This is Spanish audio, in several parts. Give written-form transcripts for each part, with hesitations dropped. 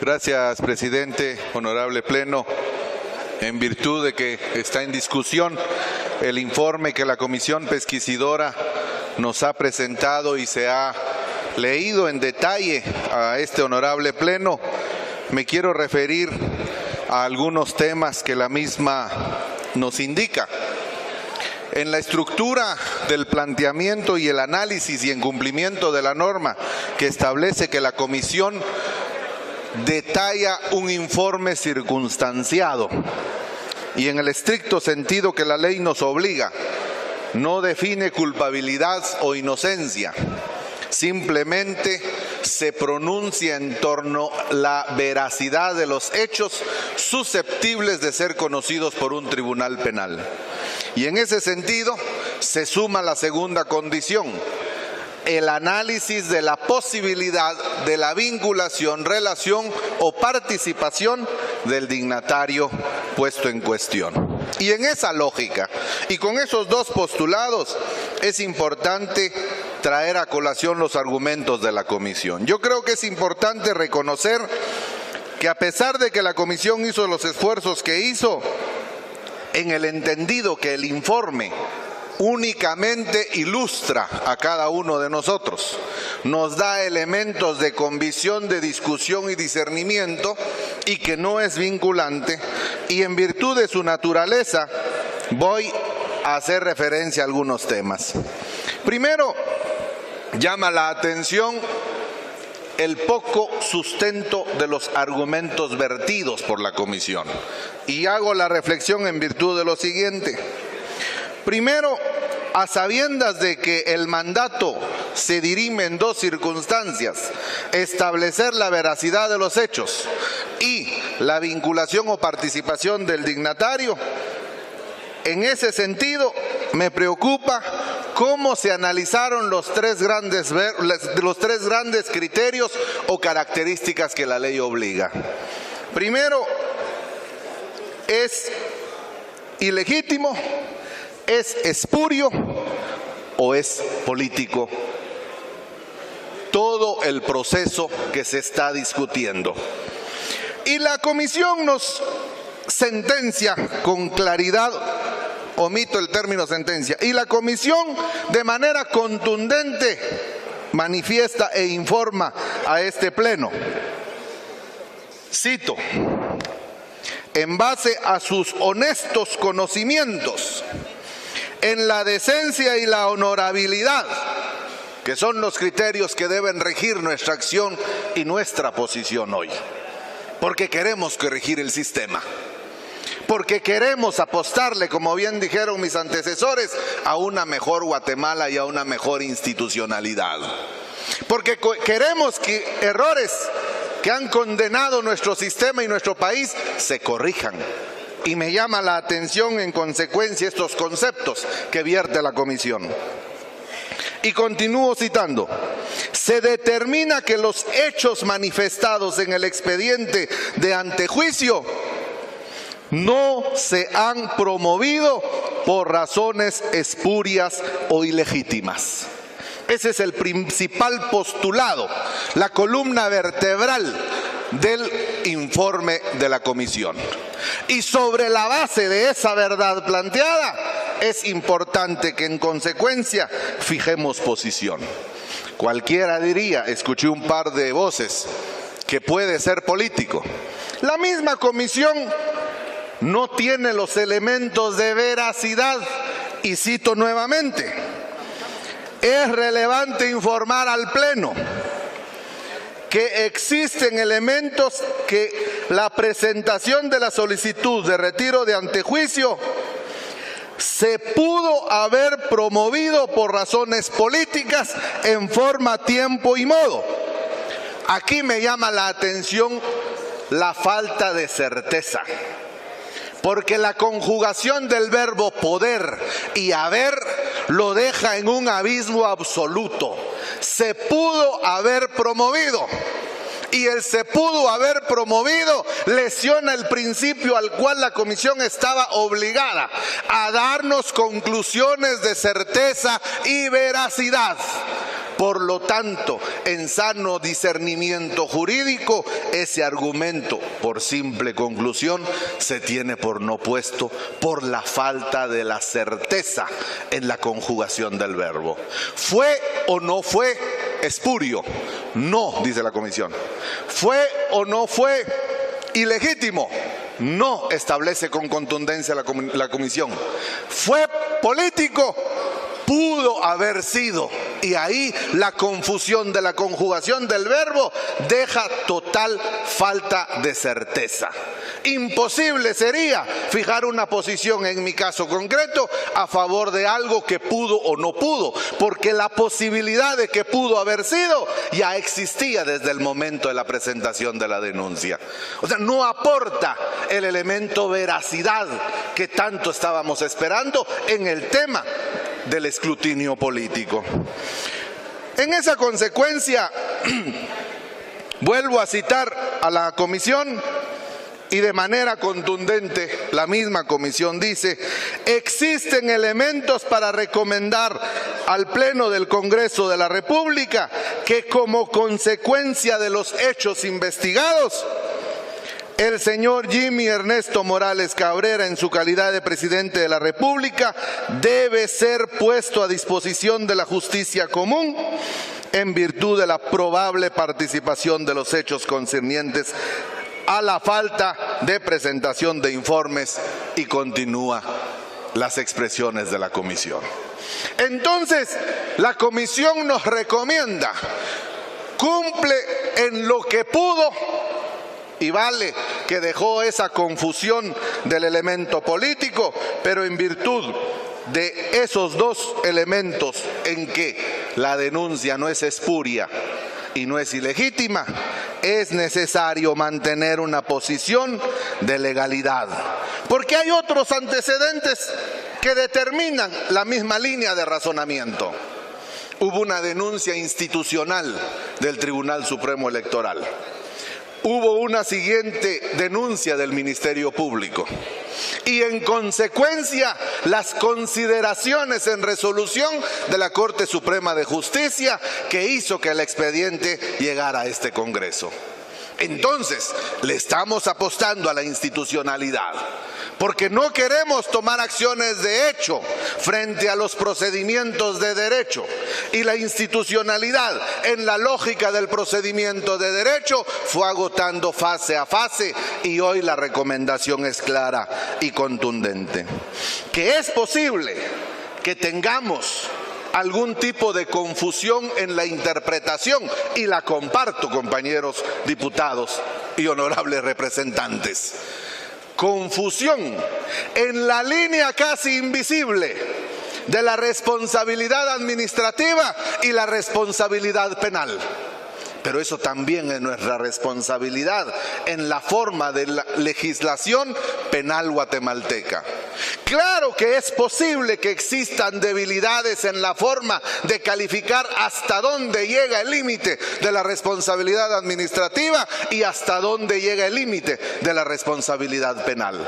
Gracias, presidente. Honorable Pleno, en virtud de que está en discusión el informe que la Comisión Pesquisidora nos ha presentado y se ha leído en detalle a este honorable Pleno, me quiero referir a algunos temas que la misma nos indica. En la estructura del planteamiento y el análisis y en cumplimiento de la norma que establece que la Comisión detalla un informe circunstanciado y en el estricto sentido que la ley nos obliga, no define culpabilidad o inocencia, simplemente se pronuncia en torno a la veracidad de los hechos susceptibles de ser conocidos por un tribunal penal. Y en ese sentido se suma la segunda condición, el análisis de la posibilidad de la vinculación, relación o participación del dignatario puesto en cuestión. Y en esa lógica y con esos dos postulados es importante traer a colación los argumentos de la Comisión. Yo creo que es importante reconocer que a pesar de que la Comisión hizo los esfuerzos que hizo, en el entendido que el informe únicamente ilustra a cada uno de nosotros, nos da elementos de convicción, de discusión y discernimiento y que no es vinculante, y en virtud de su naturaleza voy a hacer referencia a algunos temas. Primero, llama la atención el poco sustento de los argumentos vertidos por la Comisión. Y hago la reflexión en virtud de lo siguiente. Primero, a sabiendas de que el mandato se dirime en dos circunstancias, establecer la veracidad de los hechos y la vinculación o participación del dignatario, en ese sentido me preocupa cómo se analizaron los tres grandes criterios o características que la ley obliga. Primero, ¿es ilegítimo, es espurio o es político? Todo el proceso que se está discutiendo. Y la Comisión nos sentencia con claridad, omito el término sentencia, y la Comisión de manera contundente manifiesta e informa a este Pleno. Cito: en base a sus honestos conocimientos, en la decencia y la honorabilidad, que son los criterios que deben regir nuestra acción y nuestra posición hoy, porque queremos corregir el sistema, porque queremos apostarle, como bien dijeron mis antecesores, a una mejor Guatemala y a una mejor institucionalidad, porque queremos que errores que han condenado nuestro sistema y nuestro país se corrijan. Y me llama la atención en consecuencia estos conceptos que vierte la Comisión. Y continúo citando: se determina que los hechos manifestados en el expediente de antejuicio no se han promovido por razones espurias o ilegítimas. Ese es el principal postulado, la columna vertebral del informe de la Comisión. Y sobre la base de esa verdad planteada, es importante que en consecuencia fijemos posición. Cualquiera diría, escuché un par de voces, que puede ser político. La misma Comisión no tiene los elementos de veracidad, y cito nuevamente: es relevante informar al Pleno que existen elementos que la presentación de la solicitud de retiro de antejuicio se pudo haber promovido por razones políticas en forma, tiempo y modo. Aquí me llama la atención la falta de certeza, porque la conjugación del verbo poder y haber lo deja en un abismo absoluto. Se pudo haber promovido, y el se pudo haber promovido lesiona el principio al cual la Comisión estaba obligada a darnos conclusiones de certeza y veracidad. Por lo tanto, en sano discernimiento jurídico, ese argumento, por simple conclusión, se tiene por no puesto por la falta de la certeza en la conjugación del verbo. ¿Fue o no fue espurio? No, dice la comisión. ¿Fue o no fue ilegítimo? No, establece con contundencia la comisión. ¿Fue político? Pudo haber sido. Y ahí la confusión de la conjugación del verbo deja total falta de certeza. Imposible sería fijar una posición en mi caso concreto a favor de algo que pudo o no pudo, porque la posibilidad de que pudo haber sido ya existía desde el momento de la presentación de la denuncia. O sea, no aporta el elemento veracidad que tanto estábamos esperando en el tema del escrutinio político. En esa consecuencia, vuelvo a citar a la comisión y de manera contundente la misma comisión dice: existen elementos para recomendar al Pleno del Congreso de la República que como consecuencia de los hechos investigados, el señor Jimmy Ernesto Morales Cabrera, en su calidad de presidente de la República, debe ser puesto a disposición de la justicia común en virtud de la probable participación de los hechos concernientes a la falta de presentación de informes, y continúa las expresiones de la comisión. Entonces, la comisión nos recomienda: cumple en lo que pudo. Y vale que dejó esa confusión del elemento político, pero en virtud de esos dos elementos en que la denuncia no es espuria y no es ilegítima, es necesario mantener una posición de legalidad. Porque hay otros antecedentes que determinan la misma línea de razonamiento. Hubo una denuncia institucional del Tribunal Supremo Electoral. Hubo una siguiente denuncia del Ministerio Público y en consecuencia las consideraciones en resolución de la Corte Suprema de Justicia que hizo que el expediente llegara a este Congreso. Entonces, le estamos apostando a la institucionalidad, porque no queremos tomar acciones de hecho frente a los procedimientos de derecho. Y la institucionalidad, en la lógica del procedimiento de derecho, fue agotando fase a fase, y hoy la recomendación es clara y contundente. Que es posible que tengamos algún tipo de confusión en la interpretación, y la comparto, compañeros diputados y honorables representantes. Confusión en la línea casi invisible de la responsabilidad administrativa y la responsabilidad penal. Pero eso también es nuestra responsabilidad en la forma de la legislación penal guatemalteca. Claro que es posible que existan debilidades en la forma de calificar hasta dónde llega el límite de la responsabilidad administrativa y hasta dónde llega el límite de la responsabilidad penal.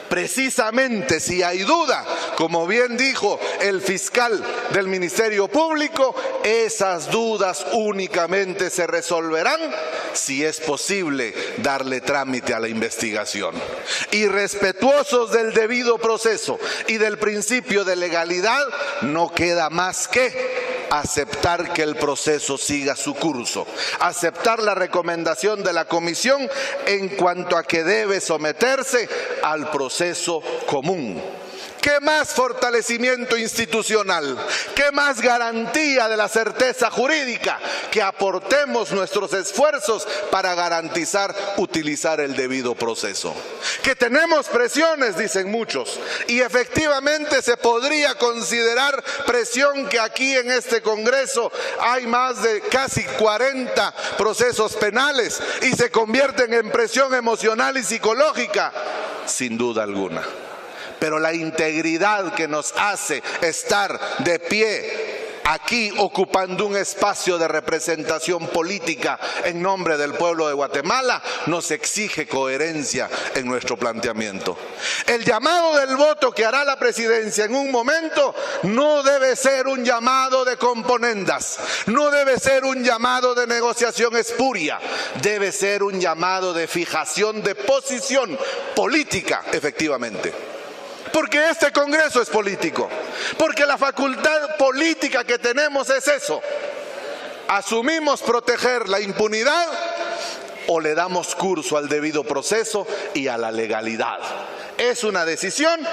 Precisamente si hay duda, como bien dijo el fiscal del Ministerio Público, esas dudas únicamente se resolverán si es posible darle trámite a la investigación. Y respetuosos del debido proceso y del principio de legalidad, no queda más que aceptar que el proceso siga su curso, aceptar la recomendación de la comisión en cuanto a que debe someterse al proceso común. ¿Qué más fortalecimiento institucional? ¿Qué más garantía de la certeza jurídica? Que aportemos nuestros esfuerzos para garantizar utilizar el debido proceso. Que tenemos presiones, dicen muchos, y efectivamente se podría considerar presión que aquí en este Congreso hay más de casi 40 procesos penales y se convierten en presión emocional y psicológica, sin duda alguna. Pero la integridad que nos hace estar de pie aquí ocupando un espacio de representación política en nombre del pueblo de Guatemala, nos exige coherencia en nuestro planteamiento. El llamado del voto que hará la presidencia en un momento no debe ser un llamado de componendas, no debe ser un llamado de negociación espuria, debe ser un llamado de fijación de posición política, efectivamente. Porque este Congreso es político, porque la facultad política que tenemos es eso. ¿Asumimos proteger la impunidad o le damos curso al debido proceso y a la legalidad? Es una decisión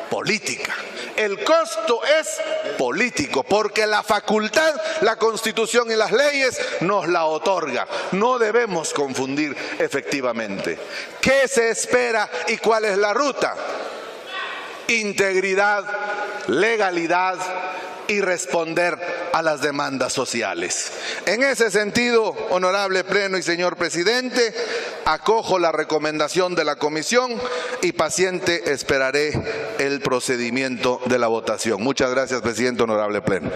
política. El costo es político, porque la facultad, la Constitución y las leyes nos la otorga. No debemos confundir efectivamente. ¿Qué se espera y cuál es la ruta? Integridad, legalidad y responder a las demandas sociales. En ese sentido, honorable Pleno y señor presidente, acojo la recomendación de la comisión y paciente esperaré el procedimiento de la votación. Muchas gracias, presidente, honorable Pleno.